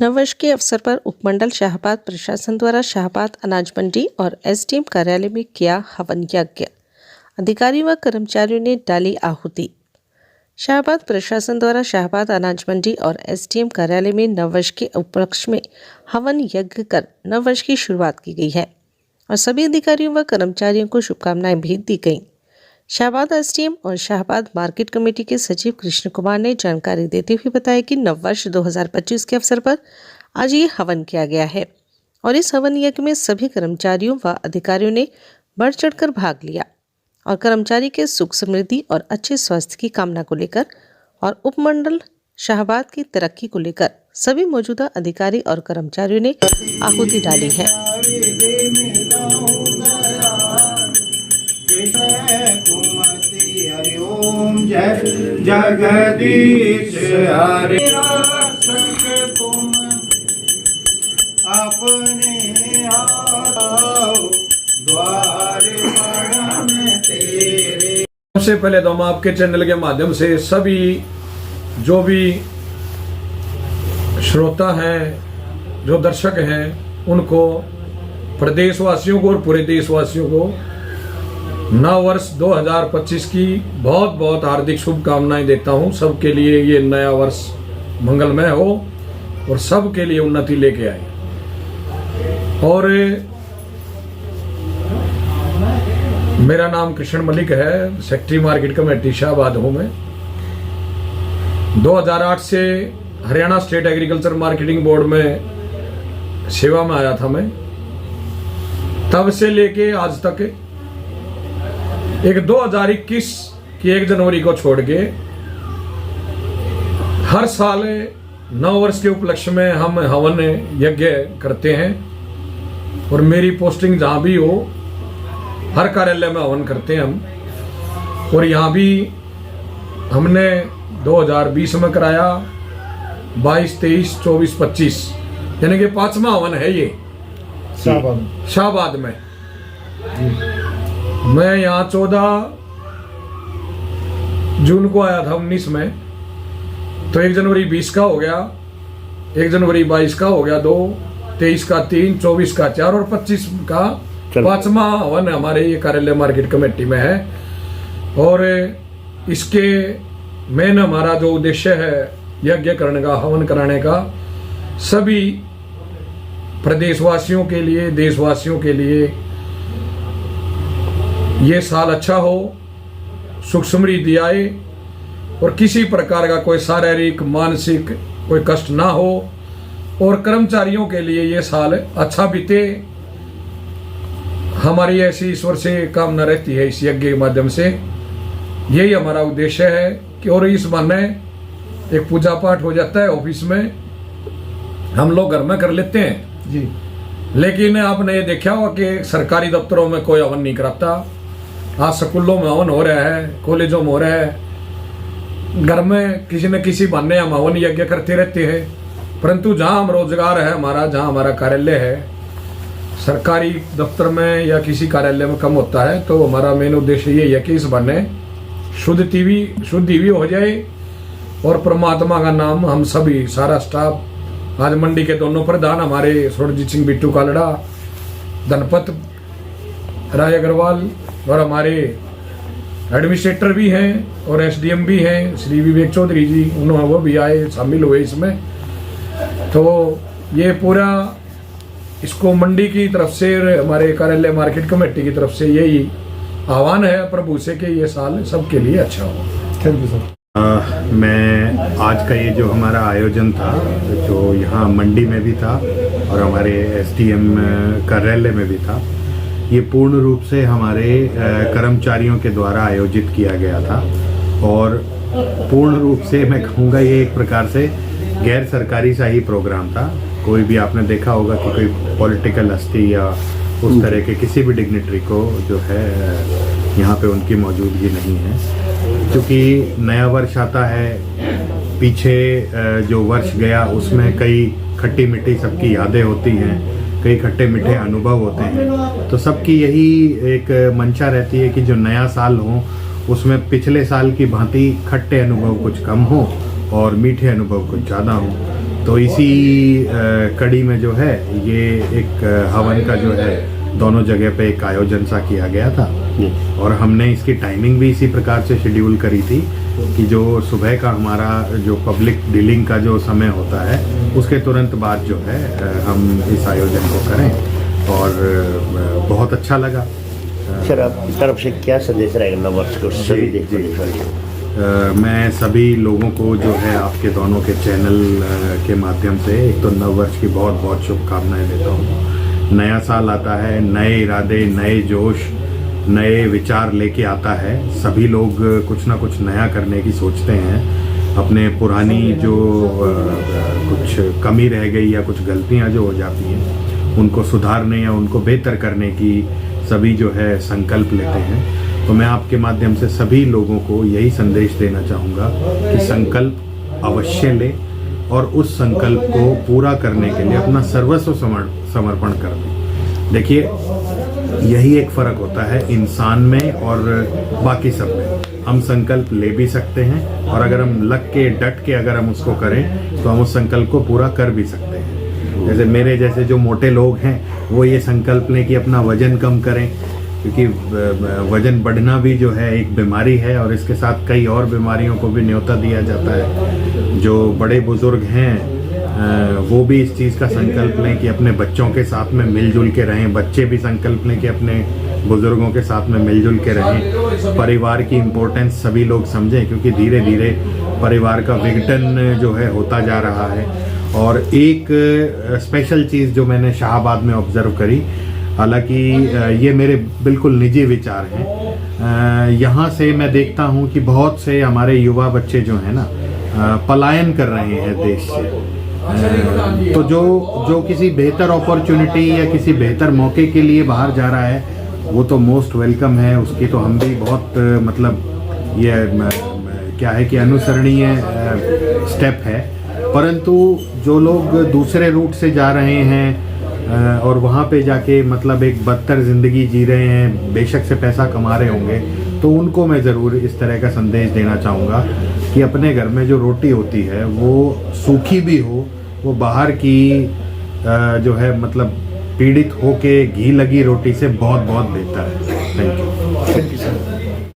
नववर्ष के अवसर पर उपमंडल शाहबाद प्रशासन द्वारा शाहबाद अनाज मंडी और एसडीएम कार्यालय में किया हवन यज्ञ। अधिकारियों व कर्मचारियों ने डाली आहुति। शाहबाद प्रशासन द्वारा शाहबाद अनाज मंडी और एसडीएम कार्यालय में नववर्ष के उपलक्ष्य में हवन यज्ञ कर नववर्ष की शुरुआत की गई है और सभी अधिकारियों व कर्मचारियों को शुभकामनाएं भी दी गईं। शाहबाद एसडीएम और शाहबाद मार्केट कमेटी के सचिव कृष्ण कुमार ने जानकारी देते हुए बताया कि नववर्ष 2025 के अवसर पर आज ये हवन किया गया है और इस हवन यज्ञ में सभी कर्मचारियों व अधिकारियों ने बढ़ चढ़कर भाग लिया और कर्मचारी के सुख समृद्धि और अच्छे स्वास्थ्य की कामना को लेकर और उपमंडल शाहबाद की तरक्की को लेकर सभी मौजूदा अधिकारी और कर्मचारियों ने आहुति डाली है। जगदीश हरे तुम अपने आओ द्वार में तेरे। सबसे पहले तो हम आपके चैनल के माध्यम से सभी जो भी श्रोता हैं, जो दर्शक हैं, उनको, प्रदेशवासियों को और पूरे देशवासियों को नव वर्ष 2025 की बहुत बहुत हार्दिक शुभकामनाएं देता हूं। सबके लिए ये नया वर्ष मंगलमय हो और सबके लिए उन्नति लेके आए। और मेरा नाम कृष्ण मलिक है, सेक्रेटरी मार्केट कमेटी शाहबाद हूं मैं। 2008 से Haryana state agriculture marketing board में सेवा में आया था मैं। तब से लेके आज तक एक 2021 की 1 जनवरी को छोड़ के हर साल नव वर्ष के उपलक्ष्य में हम हवन यज्ञ करते हैं और मेरी पोस्टिंग जहां भी हो हर कार्यालय में हवन करते हैं हम। और यहाँ भी हमने 2020 में कराया, 22, 23, 24, 25 यानी कि 5वां हवन है ये शाहबाद में। मैं यहाँ 14 जून को आया था 19 में, तो 1 जनवरी 20 का हो गया, 1 जनवरी 22 का हो गया, 2, 23 का 3, 24 का 4 और 25 का 5वां हवन हमारे ये कार्यालय मार्केट कमेटी में है। और इसके मेन हमारा जो उद्देश्य है यज्ञ करने का, हवन कराने का, सभी प्रदेशवासियों के लिए, देशवासियों के लिए ये साल अच्छा हो, सुख समृद्धि आए और किसी प्रकार का कोई शारीरिक मानसिक कोई कष्ट ना हो और कर्मचारियों के लिए ये साल अच्छा बीते। हमारी ऐसी ईश्वर से कामना रहती है इस यज्ञ के माध्यम से। यही हमारा उद्देश्य है कि और इस बहाने एक पूजा पाठ हो जाता है ऑफिस में, हम लोग घर में कर लेते हैं जी। लेकिन आपने ये देखा होगा कि सरकारी दफ्तरों में कोई हवन नहीं कराता। आज स्कूलों में हवन हो रहा है, कॉलेजों में हो रहा है, घर में किसी न किसी बहाने हम हवन यज्ञ करते रहते हैं। परंतु जहाँ हम रोजगार है हमारा, जहाँ हमारा कार्यालय है, सरकारी दफ्तर में या किसी कार्यालय में कम होता है, तो हमारा मेन उद्देश्य ये है कि इस बहाने शुद्धि भी हो जाए और परमात्मा का नाम हम सभी सारा स्टाफ, आज मंडी के दोनों प्रधान हमारे सुरजीत सिंह बिट्टू कालड़ा, धनपत राय अग्रवाल और हमारे एडमिनिस्ट्रेटर भी हैं और एसडीएम भी हैं श्री विवेक चौधरी जी, उन्होंने वो भी आए, शामिल हुए इसमें। तो ये पूरा इसको मंडी की तरफ से, हमारे कार्यालय मार्केट कमेटी की तरफ से यही आह्वान है प्रभु से कि ये साल सबके लिए अच्छा हो। Thank you sir. मैं आज का ये जो हमारा आयोजन था, जो यहाँ मंडी में भी था और हमारे एसडीएम कार्यालय में भी था, ये पूर्ण रूप से हमारे कर्मचारियों के द्वारा आयोजित किया गया था। और पूर्ण रूप से मैं कहूँगा ये एक प्रकार से गैर सरकारी सा ही प्रोग्राम था। कोई भी आपने देखा होगा कि कोई पॉलिटिकल हस्ती या उस तरह के किसी भी डिग्निटरी को जो है यहाँ पे उनकी मौजूदगी नहीं है। क्योंकि नया वर्ष आता है, पीछे जो वर्ष गया उसमें कई खट्टी मीठी सबकी यादें होती हैं, कई खट्टे मीठे अनुभव होते हैं। तो सबकी यही एक मंशा रहती है कि जो नया साल हो उसमें पिछले साल की भांति खट्टे अनुभव कुछ कम हो और मीठे अनुभव कुछ ज़्यादा हो। तो इसी कड़ी में जो है ये एक हवन का जो है दोनों जगह पे एक आयोजन सा किया गया था और हमने इसकी टाइमिंग भी इसी प्रकार से शेड्यूल करी थी कि जो सुबह का हमारा जो पब्लिक डीलिंग का जो समय होता है उसके तुरंत बाद जो है हम इस आयोजन को करें और बहुत अच्छा लगा। सर आपकी तरफ से क्या संदेश रहेगा नववर्ष को सभी देखने मैं सभी लोगों को जो है आपके दोनों के चैनल के माध्यम से एक तो नववर्ष की बहुत बहुत शुभकामनाएं देता हूँ। नया साल आता है, नए इरादे, नए जोश, नए विचार लेके आता है। सभी लोग कुछ ना कुछ नया करने की सोचते हैं। अपने पुरानी जो कुछ कमी रह गई या कुछ गलतियां जो हो जाती हैं उनको सुधारने या उनको बेहतर करने की सभी जो है संकल्प लेते हैं। तो मैं आपके माध्यम से सभी लोगों को यही संदेश देना चाहूँगा कि संकल्प अवश्य ले और उस संकल्प को पूरा करने के लिए अपना सर्वस्व समर्पण कर दें। देखिए यही एक फ़र्क होता है इंसान में और बाकी सब में। हम संकल्प ले भी सकते हैं और अगर हम लग के डट के अगर हम उसको करें तो हम उस संकल्प को पूरा कर भी सकते हैं। जैसे मेरे जैसे जो मोटे लोग हैं वो ये संकल्प लें कि अपना वजन कम करें, क्योंकि वजन बढ़ना भी जो है एक बीमारी है और इसके साथ कई और बीमारियों को भी न्योता दिया जाता है। जो बड़े बुजुर्ग हैं वो भी इस चीज़ का संकल्प लें कि अपने बच्चों के साथ में मिलजुल के रहें। बच्चे भी संकल्प लें कि अपने बुजुर्गों के साथ में मिलजुल के रहें। परिवार की इम्पोर्टेंस सभी लोग समझें, क्योंकि धीरे धीरे परिवार का विघटन जो है होता जा रहा है। और एक स्पेशल चीज़ जो मैंने शाहबाद में ऑब्ज़र्व करी, हालांकि ये मेरे बिल्कुल निजी विचार हैं, यहाँ से मैं देखता हूँ कि बहुत से हमारे युवा बच्चे जो हैं ना पलायन कर रहे हैं देश से। तो जो किसी बेहतर अपॉर्चुनिटी या किसी बेहतर मौके के लिए बाहर जा रहा है वो तो मोस्ट वेलकम है, उसकी तो हम भी बहुत मतलब ये क्या है कि अनुसरणीय स्टेप है। परंतु जो लोग दूसरे रूट से जा रहे हैं और वहाँ पे जाके मतलब एक बदतर ज़िंदगी जी रहे हैं, बेशक से पैसा कमा रहे होंगे, तो उनको मैं ज़रूर इस तरह का संदेश देना चाहूँगा कि अपने घर में जो रोटी होती है वो सूखी भी हो, वो बाहर की जो है मतलब पीड़ित होके घी लगी रोटी से बहुत बहुत बेहतर है। Thank you.